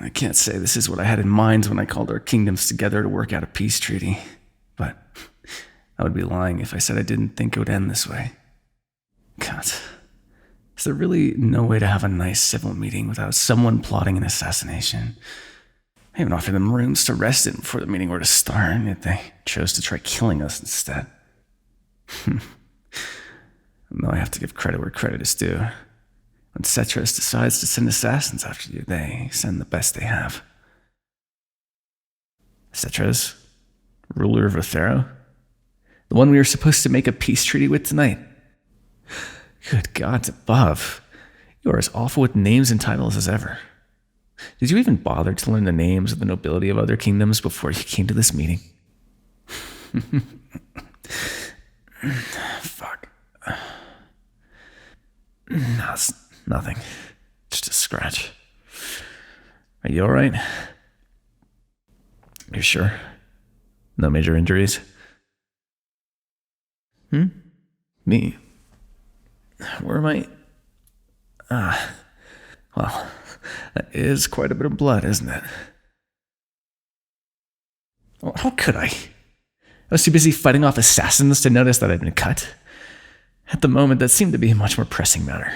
I can't say this is what I had in mind when I called our kingdoms together to work out a peace treaty, but I would be lying if I said I didn't think it would end this way. God, is there really no way to have a nice civil meeting without someone plotting an assassination? I even offered them rooms to rest in before the meeting were to start, yet they chose to try killing us instead. Though I have to give credit where credit is due. When Cetros decides to send assassins after you, they send the best they have. Cetros, ruler of Rothero, the one we were supposed to make a peace treaty with tonight. Good gods above, you are as awful with names and titles as ever. Did you even bother to learn the names of the nobility of other kingdoms before you came to this meeting? Fuck. No, it's nothing. Just a scratch. Are you alright? You're sure? No major injuries? Me? Where am I? Well, that is quite a bit of blood, isn't it? Well, how could I? I was too busy fighting off assassins to notice that I'd been cut. At the moment, that seemed to be a much more pressing matter.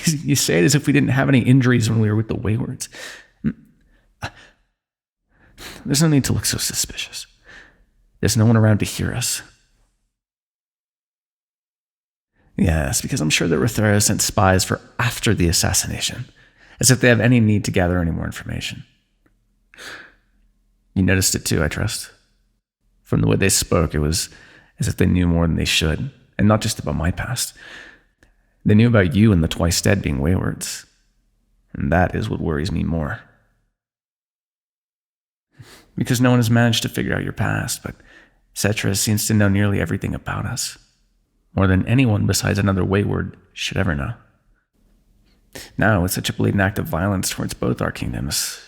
You say it as if we didn't have any injuries when we were with the Waywards. There's no need to look so suspicious. There's no one around to hear us. Yes, because I'm sure that Rothero sent spies for after the assassination, as if they have any need to gather any more information. You noticed it too, I trust. From the way they spoke, it was as if they knew more than they should, and not just about my past. They knew about you and the Twice Dead being Waywards, and that is what worries me more. Because no one has managed to figure out your past, but Cetros seems to know nearly everything about us. More than anyone besides another Wayward should ever know. Now, with such a blatant act of violence towards both our kingdoms,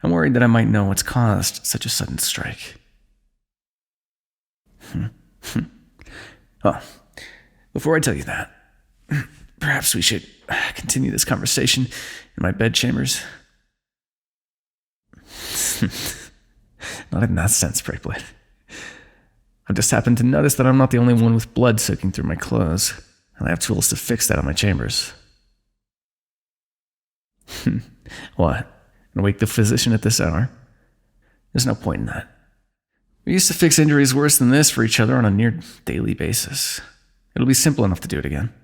I'm worried that I might know what's caused such a sudden strike. Well, before I tell you that, perhaps we should continue this conversation in my bedchambers. Not in that sense, Breakblade. I've just happened to notice that I'm not the only one with blood soaking through my clothes, and I have tools to fix that in my chambers. What? And wake the physician at this hour? There's no point in that. We used to fix injuries worse than this for each other on a near daily basis. It'll be simple enough to do it again.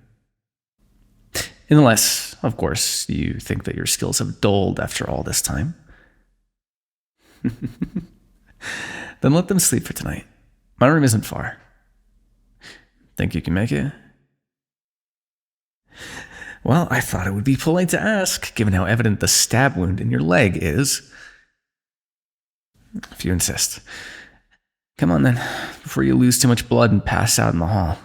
Unless, of course, you think that your skills have dulled after all this time. Then let them sleep for tonight. My room isn't far. Think you can make it? Well, I thought it would be polite to ask, given how evident the stab wound in your leg is. If you insist. Come on then, before you lose too much blood and pass out in the hall.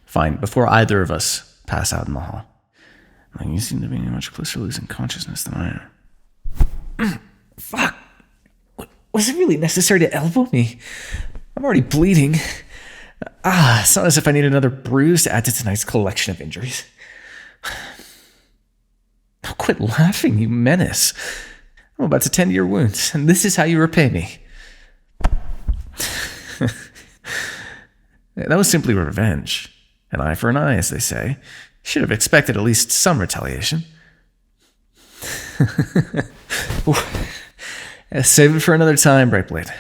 Fine, before either of us pass out in the hall. You seem to be much closer to losing consciousness than I am. Fuck! Was it really necessary to elbow me? I'm already bleeding. It's not as if I need another bruise to add to tonight's collection of injuries. Oh, quit laughing, you menace. I'm about to tend to your wounds, and this is how you repay me. That was simply revenge. An eye for an eye, as they say. Should have expected at least some retaliation. Save it for another time, Breakblade.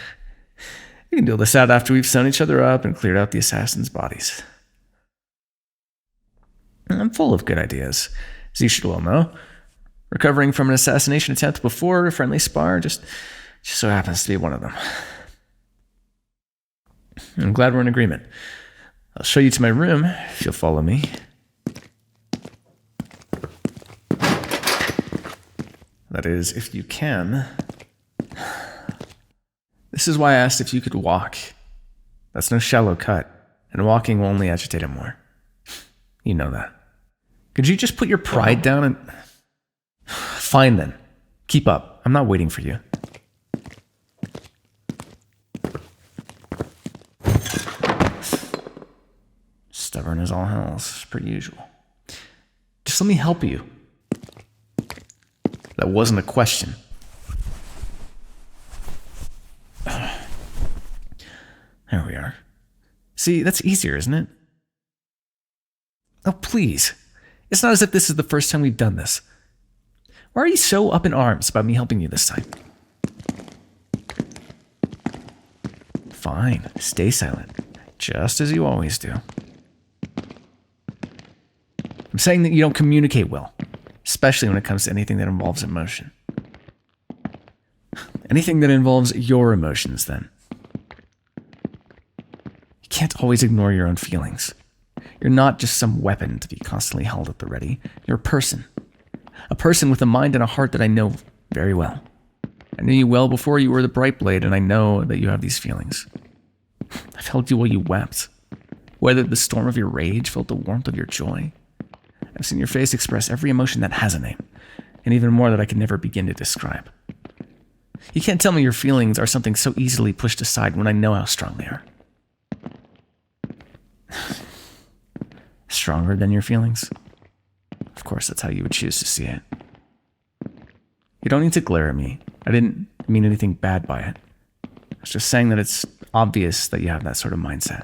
We can deal this out after we've sewn each other up and cleared out the assassins' bodies. I'm full of good ideas, as you should well know. Recovering from an assassination attempt before a friendly spar just so happens to be one of them. I'm glad we're in agreement. I'll show you to my room if you'll follow me. That is, if you can. This is why I asked if you could walk. That's no shallow cut, and walking will only agitate it more. You know that. Could you just put your pride down and... Fine then. Keep up. I'm not waiting for you. Stubborn as all hell, per usual. Just let me help you. That wasn't a question. There we are. See, that's easier, isn't it? Oh, please. It's not as if this is the first time we've done this. Why are you so up in arms about me helping you this time? Fine, stay silent. Just as you always do. I'm saying that you don't communicate well, especially when it comes to anything that involves emotion. Anything that involves your emotions, then. You can't always ignore your own feelings. You're not just some weapon to be constantly held at the ready. You're a person. A person with a mind and a heart that I know very well. I knew you well before you were the bright blade, and I know that you have these feelings. I've held you while you wept. Weathered the storm of your rage, felt the warmth of your joy. I've seen your face express every emotion that has a name, and even more that I can never begin to describe. You can't tell me your feelings are something so easily pushed aside when I know how strong they are. Stronger than your feelings? Of course, that's how you would choose to see it. You don't need to glare at me. I didn't mean anything bad by it. I was just saying that it's obvious that you have that sort of mindset.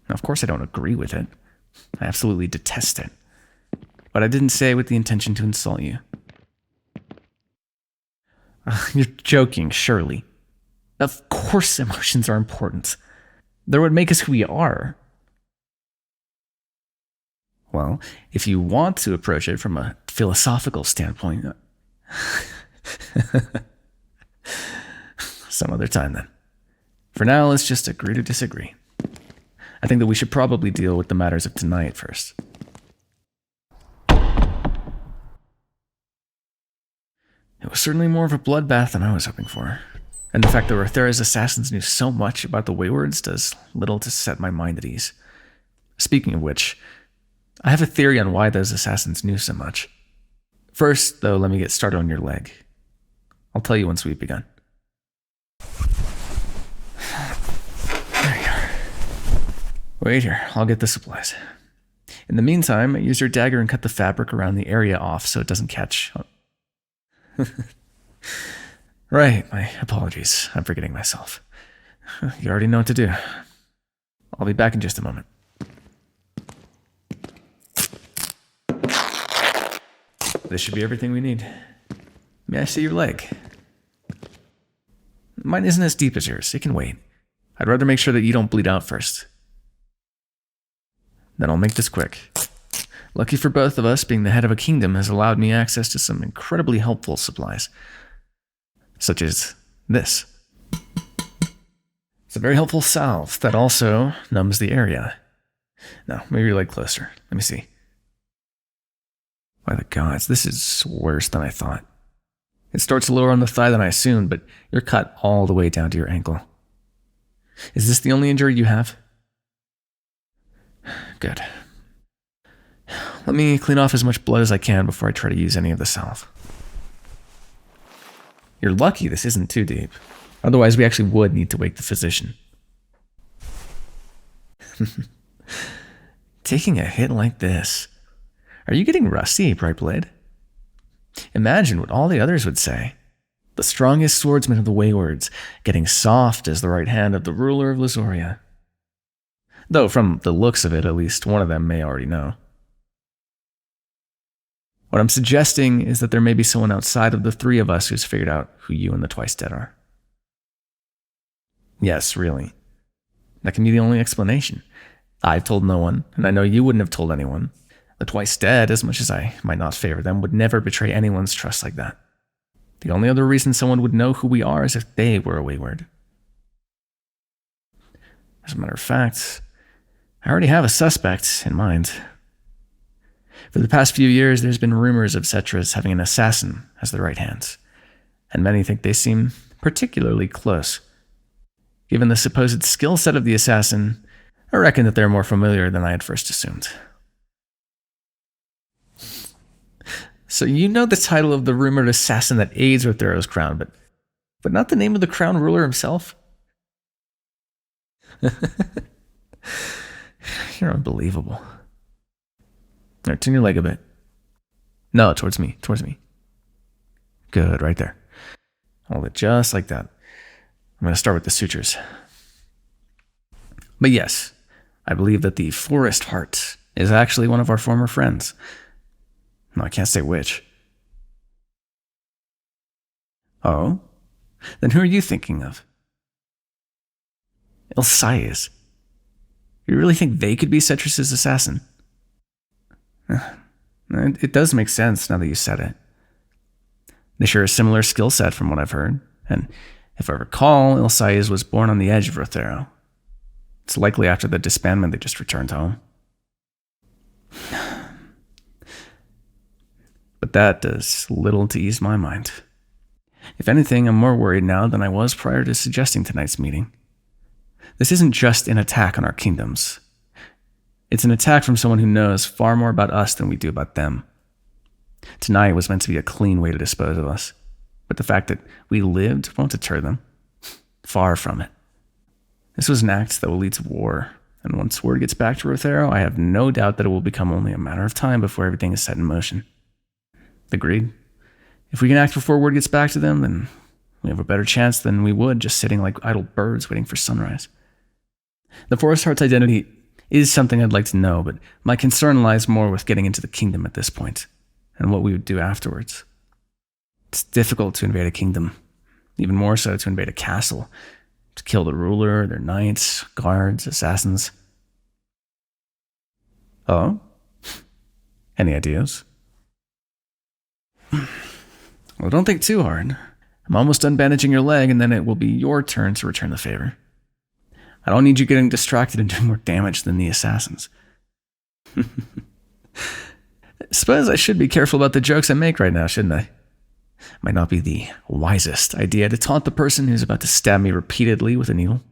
Now, of course, I don't agree with it. I absolutely detest it. But I didn't say it with the intention to insult you. You're joking, surely. Of course emotions are important. They're what make us who we are. Well, if you want to approach it from a philosophical standpoint, some other time then. For now, let's just agree to disagree. I think that we should probably deal with the matters of tonight first. It was certainly more of a bloodbath than I was hoping for. And the fact that Rothera's assassins knew so much about the Waywards does little to set my mind at ease. Speaking of which, I have a theory on why those assassins knew so much. First, though, let me get started on your leg. I'll tell you once we've begun. There you are. Wait here, I'll get the supplies. In the meantime, use your dagger and cut the fabric around the area off so it doesn't catch. Right, my apologies. I'm forgetting myself. You already know what to do. I'll be back in just a moment. This should be everything we need. May I see your leg? Mine isn't as deep as yours. It can wait. I'd rather make sure that you don't bleed out first. Then I'll make this quick. Lucky for both of us, being the head of a kingdom has allowed me access to some incredibly helpful supplies. Such as this. It's a very helpful salve that also numbs the area. Now, move your leg closer. Let me see. By the gods, this is worse than I thought. It starts lower on the thigh than I assumed, but you're cut all the way down to your ankle. Is this the only injury you have? Good. Let me clean off as much blood as I can before I try to use any of the salve. You're lucky this isn't too deep. Otherwise, we actually would need to wake the physician. Taking a hit like this. Are you getting rusty, Brightblade? Imagine what all the others would say. The strongest swordsman of the Waywards, getting soft as the right hand of the ruler of Lazoria. Though from the looks of it, at least one of them may already know. What I'm suggesting is that there may be someone outside of the three of us who's figured out who you and the Twice Dead are. Yes, really. That can be the only explanation. I've told no one, and I know you wouldn't have told anyone. The Twice Dead, as much as I might not favor them, would never betray anyone's trust like that. The only other reason someone would know who we are is if they were a Wayward. As a matter of fact, I already have a suspect in mind. For the past few years, there's been rumors of Cetra's having an assassin as their right hands, and many think they seem particularly close. Given the supposed skill set of the assassin, I reckon that they're more familiar than I had first assumed. So you know the title of the rumored assassin that aids Rothero's crown, but not the name of the crown ruler himself? You're unbelievable. There, turn your leg a bit. No, towards me, towards me. Good, right there. Hold it just like that. I'm going to start with the sutures. But yes, I believe that the forest heart is actually one of our former friends. No, I can't say which. Oh? Then who are you thinking of? Ilsaias. You really think they could be Cetrus's assassin? It does make sense now that you said it. They share a similar skill set from what I've heard, and if I recall, Ilsaias was born on the edge of Rothero. It's likely after the disbandment they just returned home. But that does little to ease my mind. If anything, I'm more worried now than I was prior to suggesting tonight's meeting. This isn't just an attack on our kingdoms. It's an attack from someone who knows far more about us than we do about them. Tonight was meant to be a clean way to dispose of us, but the fact that we lived won't deter them. Far from it. This was an act that will lead to war, and once word gets back to Rothero, I have no doubt that it will become only a matter of time before everything is set in motion. Agreed. If we can act before word gets back to them, then we have a better chance than we would just sitting like idle birds waiting for sunrise. The Forest Heart's identity is something I'd like to know, but my concern lies more with getting into the kingdom at this point, and what we would do afterwards. It's difficult to invade a kingdom, even more so to invade a castle, to kill the ruler, their knights, guards, assassins. Oh? Any ideas? Well, don't think too hard. I'm almost done bandaging your leg, and then it will be your turn to return the favor. I don't need you getting distracted and doing more damage than the assassins. Suppose I should be careful about the jokes I make right now, shouldn't I? Might not be the wisest idea to taunt the person who's about to stab me repeatedly with a needle.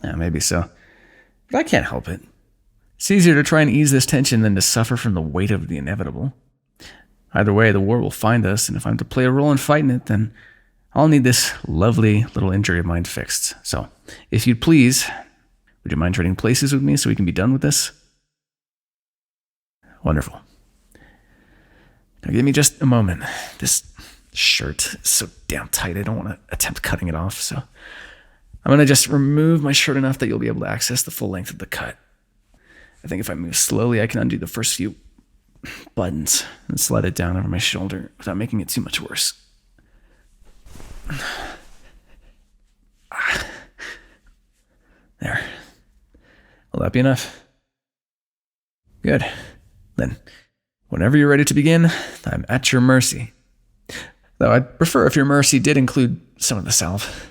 Yeah, maybe so. But I can't help it. It's easier to try and ease this tension than to suffer from the weight of the inevitable. Either way, the war will find us, and if I'm to play a role in fighting it, then I'll need this lovely little injury of mine fixed. So, if you'd please, would you mind trading places with me so we can be done with this? Wonderful. Now give me just a moment. This shirt is so damn tight, I don't want to attempt cutting it off, so I'm going to just remove my shirt enough that you'll be able to access the full length of the cut. I think if I move slowly, I can undo the first few buttons and slide it down over my shoulder without making it too much worse. There. Will that be enough? Good. Then, whenever you're ready to begin, I'm at your mercy. Though I'd prefer if your mercy did include some of the salve.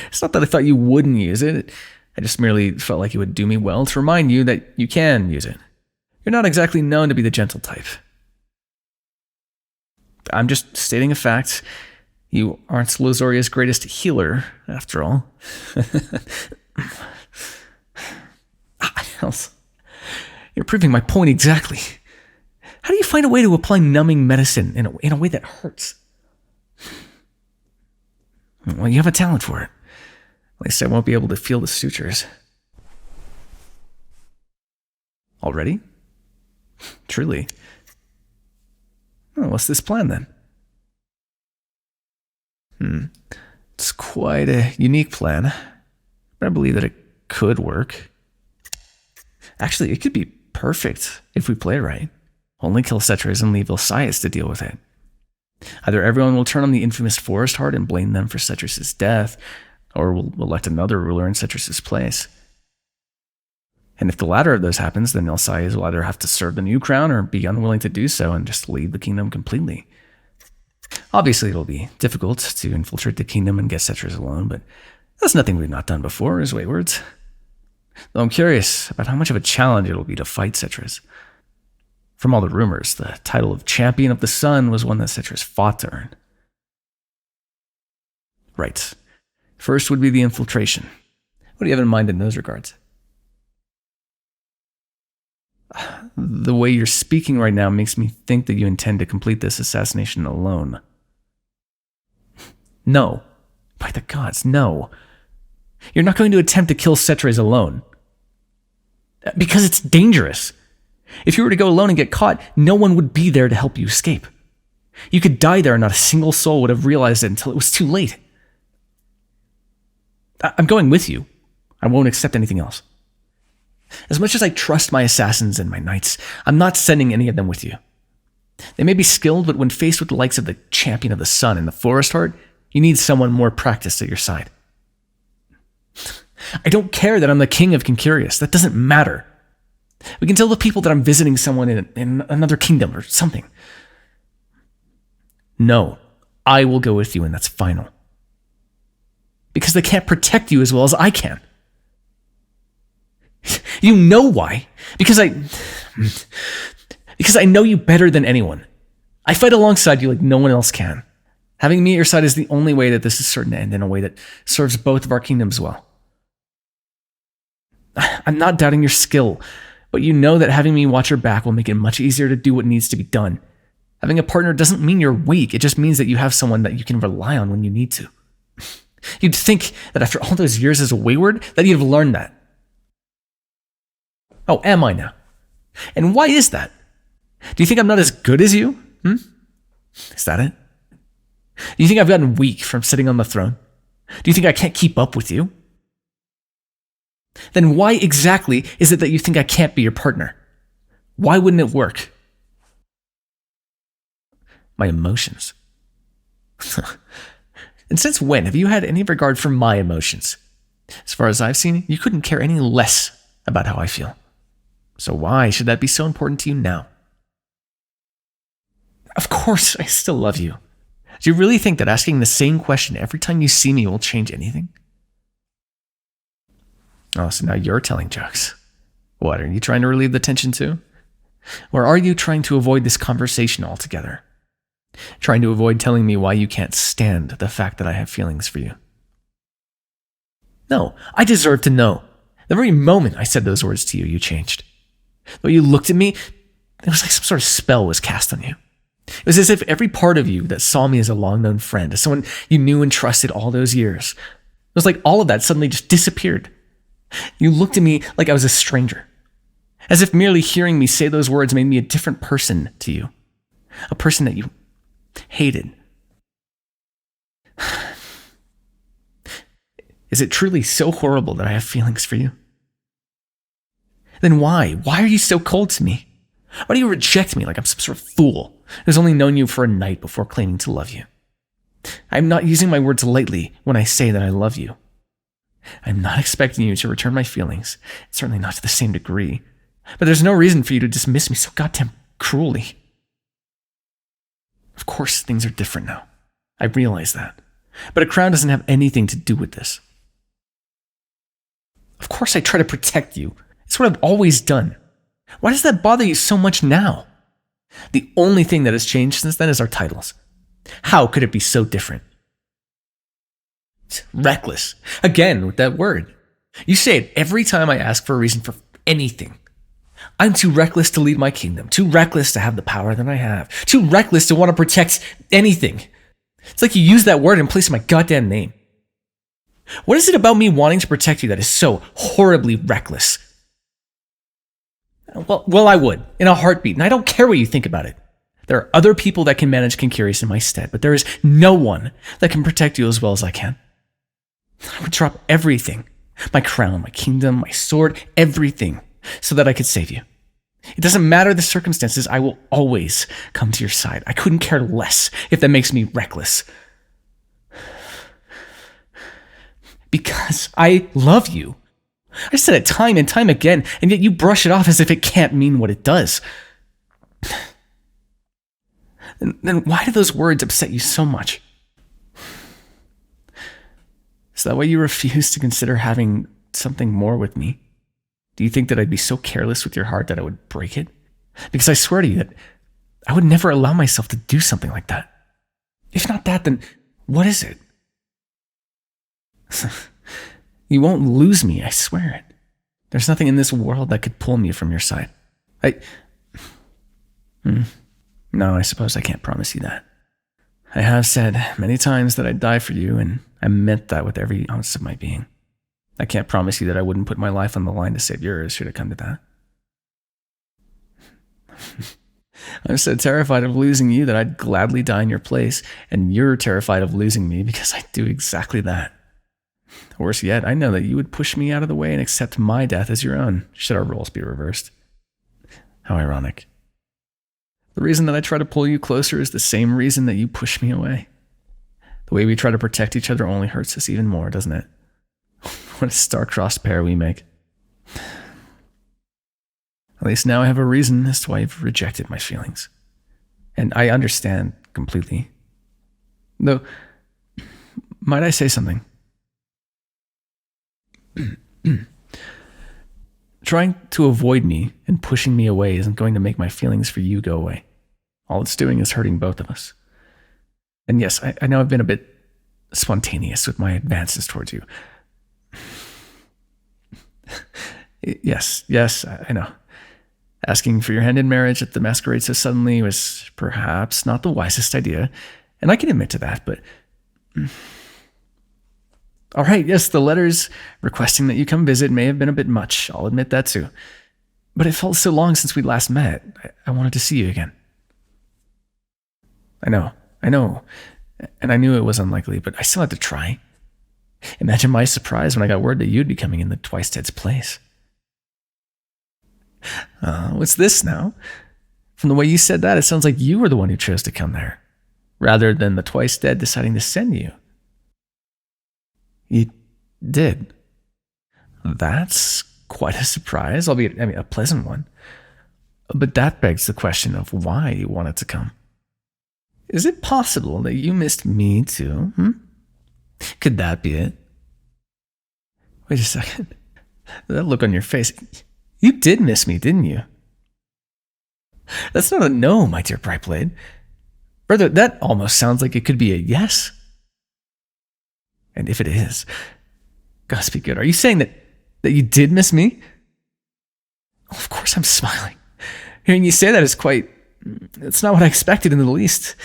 It's not that I thought you wouldn't use it. I just merely felt like it would do me well to remind you that you can use it. You're not exactly known to be the gentle type. I'm just stating a fact. You aren't Lozoria's greatest healer, after all. You're proving my point exactly. How do you find a way to apply numbing medicine in a way that hurts? Well, you have a talent for it. At least I won't be able to feel the sutures. Already? Truly. Oh, what's this plan then? It's quite a unique plan, but I believe that it could work. Actually, it could be perfect if we play right. Only kill Cetres and leave Ilsaias to deal with it. Either everyone will turn on the infamous Forest Heart and blame them for Cetres' death, or we'll elect another ruler in Cetres' place. And if the latter of those happens, then Ilsaias will either have to serve the new crown or be unwilling to do so and just leave the kingdom completely. Obviously, it'll be difficult to infiltrate the kingdom and get Cetres alone, but that's nothing we've not done before as waywards. Though I'm curious about how much of a challenge it'll be to fight Cetres. From all the rumors, the title of Champion of the Sun was one that Cetres fought to earn. Right. First would be the infiltration. What do you have in mind in those regards? The way you're speaking right now makes me think that you intend to complete this assassination alone. No. By the gods, no. You're not going to attempt to kill Cetres alone. Because it's dangerous. If you were to go alone and get caught, no one would be there to help you escape. You could die there and not a single soul would have realized it until it was too late. I'm going with you. I won't accept anything else. As much as I trust my assassins and my knights, I'm not sending any of them with you. They may be skilled, but when faced with the likes of the champion of the sun and the forest heart, you need someone more practiced at your side. I don't care that I'm the king of Concurious. That doesn't matter. We can tell the people that I'm visiting someone in another kingdom or something. No, I will go with you, and that's final. Because they can't protect you as well as I can. You know why? Because I know you better than anyone. I fight alongside you like no one else can. Having me at your side is the only way that this is certain to end in a way that serves both of our kingdoms well. I'm not doubting your skill, but you know that having me watch your back will make it much easier to do what needs to be done. Having a partner doesn't mean you're weak. It just means that you have someone that you can rely on when you need to. You'd think that after all those years as a wayward, that you'd have learned that. Oh, am I now? And why is that? Do you think I'm not as good as you? Is that it? Do you think I've gotten weak from sitting on the throne? Do you think I can't keep up with you? Then why exactly is it that you think I can't be your partner? Why wouldn't it work? My emotions. And since when have you had any regard for my emotions? As far as I've seen, you couldn't care any less about how I feel. So why should that be so important to you now? Of course, I still love you. Do you really think that asking the same question every time you see me will change anything? Oh, so now you're telling jokes. What, are you trying to relieve the tension too? Or are you trying to avoid this conversation altogether? Trying to avoid telling me why you can't stand the fact that I have feelings for you? No, I deserve to know. The very moment I said those words to you, you changed. The way you looked at me, it was like some sort of spell was cast on you. It was as if every part of you that saw me as a long-known friend, as someone you knew and trusted all those years, it was like all of that suddenly just disappeared. You looked at me like I was a stranger, as if merely hearing me say those words made me a different person to you, a person that you hated. Is it truly so horrible that I have feelings for you? Then why? Why are you so cold to me? Why do you reject me like I'm some sort of fool who's only known you for a night before claiming to love you? I'm not using my words lightly when I say that I love you. I'm not expecting you to return my feelings, certainly not to the same degree, but there's no reason for you to dismiss me so goddamn cruelly. Of course, things are different now. I realize that. But a crown doesn't have anything to do with this. Of course I try to protect you. It's what I've always done. Why does that bother you so much now? The only thing that has changed since then is our titles. How could it be so different? Reckless. Again, with that word. You say it every time I ask for a reason for anything. I'm too reckless to lead my kingdom, too reckless to have the power that I have, too reckless to want to protect anything. It's like you use that word in place of my goddamn name. What is it about me wanting to protect you that is so horribly reckless? Well, I would, in a heartbeat, and I don't care what you think about it. There are other people that can manage Concurious in my stead, but there is no one that can protect you as well as I can. I would drop everything, my crown, my kingdom, my sword, everything, so that I could save you. It doesn't matter the circumstances, I will always come to your side. I couldn't care less if that makes me reckless. Because I love you. I said it time and time again, and yet you brush it off as if it can't mean what it does. Then why do those words upset you so much? Is that why you refuse to consider having something more with me? Do you think that I'd be so careless with your heart that I would break it? Because I swear to you that I would never allow myself to do something like that. If not that, then what is it? You won't lose me, I swear it. There's nothing in this world that could pull me from your side. No, I suppose I can't promise you that. I have said many times that I'd die for you, and I meant that with every ounce of my being. I can't promise you that I wouldn't put my life on the line to save yours, should it come to that. I'm so terrified of losing you that I'd gladly die in your place, and you're terrified of losing me because I do exactly that. Worse yet, I know that you would push me out of the way and accept my death as your own, should our roles be reversed. How ironic. The reason that I try to pull you closer is the same reason that you push me away. The way we try to protect each other only hurts us even more, doesn't it? What a star-crossed pair we make. At least now I have a reason as to why you've rejected my feelings. And I understand completely. Though, might I say something? Trying to avoid me and pushing me away isn't going to make my feelings for you go away. All it's doing is hurting both of us. And yes, I know I've been a bit spontaneous with my advances towards you. Yes, I know. Asking for your hand in marriage at the masquerade so suddenly was perhaps not the wisest idea, and I can admit to that, but... All right, yes, the letters requesting that you come visit may have been a bit much, I'll admit that too. But it felt so long since we last met, I wanted to see you again. I know, and I knew it was unlikely, but I still had to try. Imagine my surprise when I got word that you'd be coming in the Twice Dead's place. What's this now? From the way you said that, it sounds like you were the one who chose to come there, rather than the Twice Dead deciding to send you. You did. That's quite a surprise, albeit, a pleasant one. But that begs the question of why you wanted to come. Is it possible that you missed me too? Could that be it? Wait a second. That look on your face. You did miss me, didn't you? That's not a no, my dear Brightblade. Rather, that almost sounds like it could be a yes. And if it is, gosh be good. Are you saying that you did miss me? Oh, of course I'm smiling. Hearing you say that is quite... It's not what I expected in the least.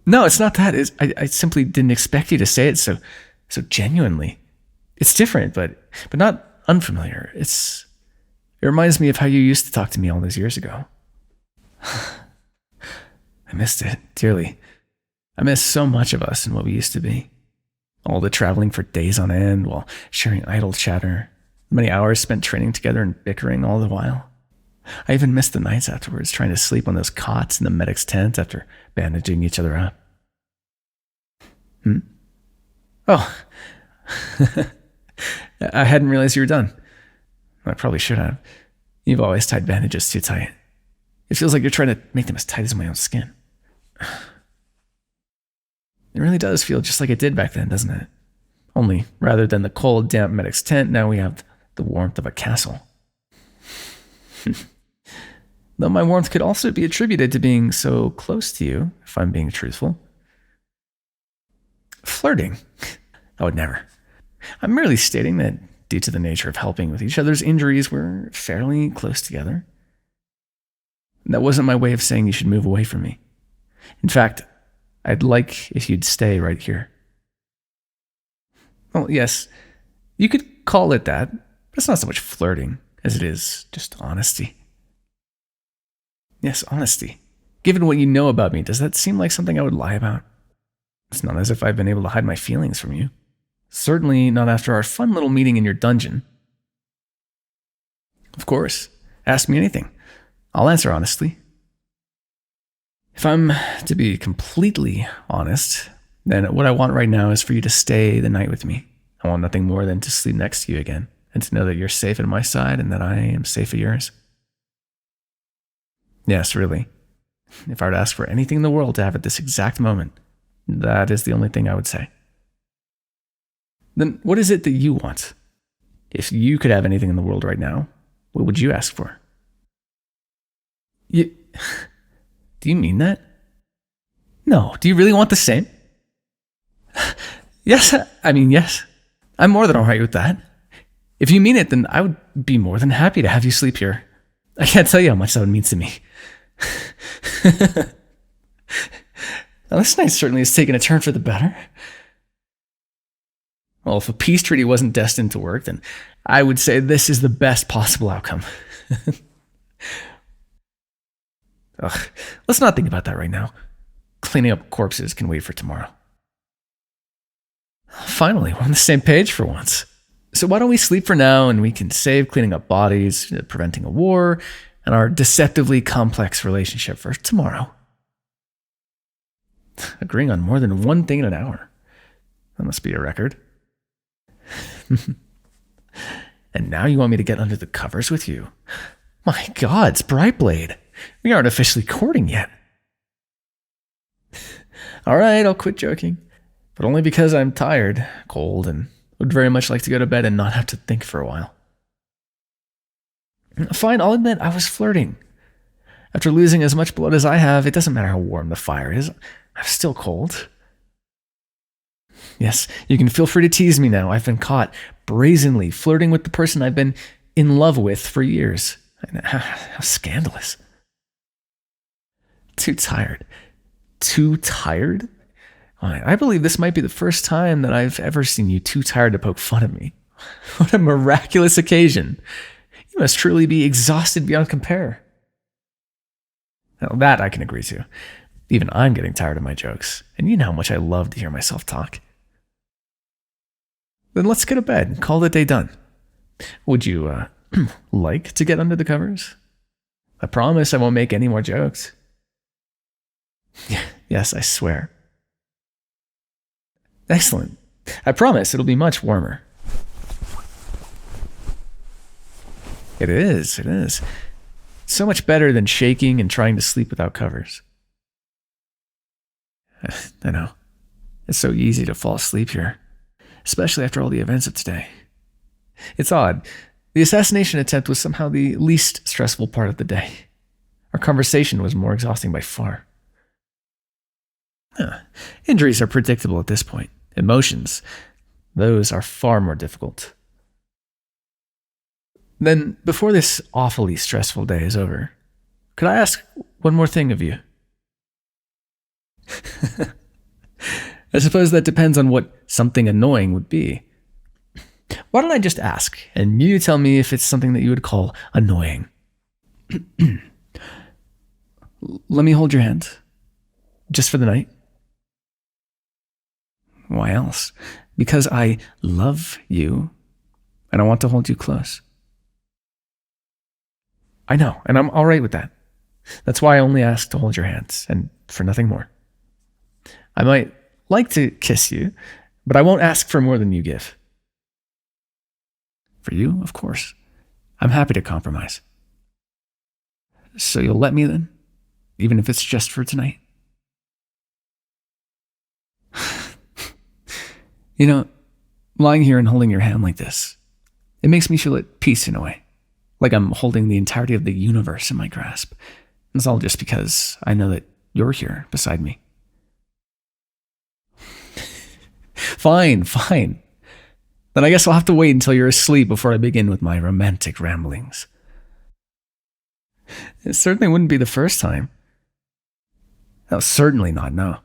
No, it's not that. I simply didn't expect you to say it so genuinely. It's different, but not unfamiliar. It reminds me of how you used to talk to me all those years ago. I missed it dearly. I miss so much of us and what we used to be. All the traveling for days on end while sharing idle chatter. The many hours spent training together and bickering all the while. I even missed the nights afterwards trying to sleep on those cots in the medic's tent after bandaging each other up. Oh. I hadn't realized you were done. I probably should have. You've always tied bandages too tight. It feels like you're trying to make them as tight as my own skin. It really does feel just like it did back then, doesn't it? Only, rather than the cold, damp medic's tent, now we have the warmth of a castle. Though my warmth could also be attributed to being so close to you, if I'm being truthful. Flirting? I would never. I'm merely stating that due to the nature of helping with each other's injuries, we're fairly close together. That wasn't my way of saying you should move away from me. In fact, I'd like if you'd stay right here. Well, yes, you could call it that, but it's not so much flirting as it is just honesty. Yes, honesty. Given what you know about me, does that seem like something I would lie about? It's not as if I've been able to hide my feelings from you. Certainly not after our fun little meeting in your dungeon. Of course, ask me anything. I'll answer honestly. If I'm to be completely honest, then what I want right now is for you to stay the night with me. I want nothing more than to sleep next to you again, and to know that you're safe at my side and that I am safe at yours. Yes, really. If I were to ask for anything in the world to have at this exact moment, that is the only thing I would say. Then what is it that you want? If you could have anything in the world right now, what would you ask for? Do you mean that? No, do you really want the same? Yes, yes. I'm more than all right with that. If you mean it, then I would be more than happy to have you sleep here. I can't tell you how much that would mean to me. Now, this night certainly has taken a turn for the better. Well, if a peace treaty wasn't destined to work, then I would say this is the best possible outcome. Ugh, let's not think about that right now. Cleaning up corpses can wait for tomorrow. Finally, we're on the same page for once. So why don't we sleep for now and we can save cleaning up bodies, preventing a war, and our deceptively complex relationship for tomorrow. Agreeing on more than one thing in an hour. That must be a record. And now you want me to get under the covers with you? My God, it's Brightblade. We aren't officially courting yet. All right, I'll quit joking. But only because I'm tired, cold, and would very much like to go to bed and not have to think for a while. Fine, I'll admit I was flirting. After losing as much blood as I have, it doesn't matter how warm the fire is. I'm still cold. Yes, you can feel free to tease me now. I've been caught brazenly flirting with the person I've been in love with for years. How scandalous. Too tired. Too tired? I believe this might be the first time that I've ever seen you too tired to poke fun at me. What a miraculous occasion. You must truly be exhausted beyond compare. Now, that I can agree to. Even I'm getting tired of my jokes, and you know how much I love to hear myself talk. Then let's get to bed and call the day done. Would you, like to get under the covers? I promise I won't make any more jokes. Yes, I swear. Excellent. I promise it'll be much warmer. It is. So much better than shaking and trying to sleep without covers. I know. It's so easy to fall asleep here, especially after all the events of today. It's odd. The assassination attempt was somehow the least stressful part of the day. Our conversation was more exhausting by far. Injuries are predictable at this point. Emotions, those are far more difficult. Then, before this awfully stressful day is over, could I ask one more thing of you? I suppose that depends on what something annoying would be. Why don't I just ask, and you tell me if it's something that you would call annoying? Let me hold your hand. Just for the night. Why else? Because I love you, and I want to hold you close. I know, and I'm all right with that. That's why I only ask to hold your hands, and for nothing more. I might like to kiss you, but I won't ask for more than you give. For you, of course. I'm happy to compromise. So you'll let me then? Even if it's just for tonight? You know, lying here and holding your hand like this, it makes me feel at peace in a way. Like I'm holding the entirety of the universe in my grasp. And it's all just because I know that you're here beside me. Fine. Then I guess I'll have to wait until you're asleep before I begin with my romantic ramblings. It certainly wouldn't be the first time. No, certainly not, no.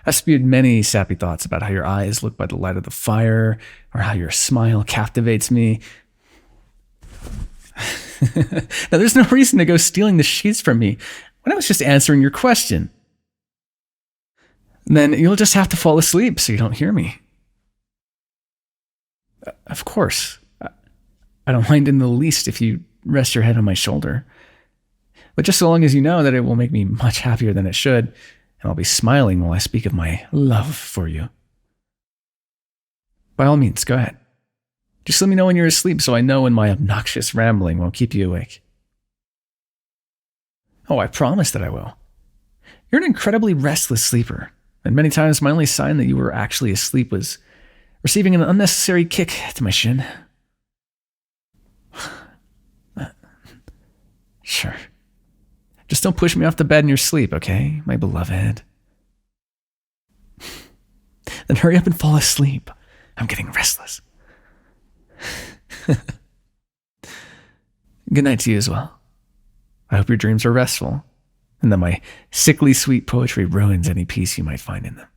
I've spewed many sappy thoughts about how your eyes look by the light of the fire, or how your smile captivates me. Now, there's no reason to go stealing the sheets from me when I was just answering your question. Then you'll just have to fall asleep so you don't hear me. Of course. I don't mind in the least if you rest your head on my shoulder. But just so long as you know that it will make me much happier than it should, and I'll be smiling while I speak of my love for you. By all means, go ahead. Just let me know when you're asleep so I know when my obnoxious rambling won't keep you awake. Oh, I promise that I will. You're an incredibly restless sleeper, and many times my only sign that you were actually asleep was receiving an unnecessary kick to my shin. Sure. Just don't push me off the bed in your sleep, okay, my beloved? Then hurry up and fall asleep. I'm getting restless. Good night to you as well. I hope your dreams are restful, and that my sickly sweet poetry ruins any peace you might find in them.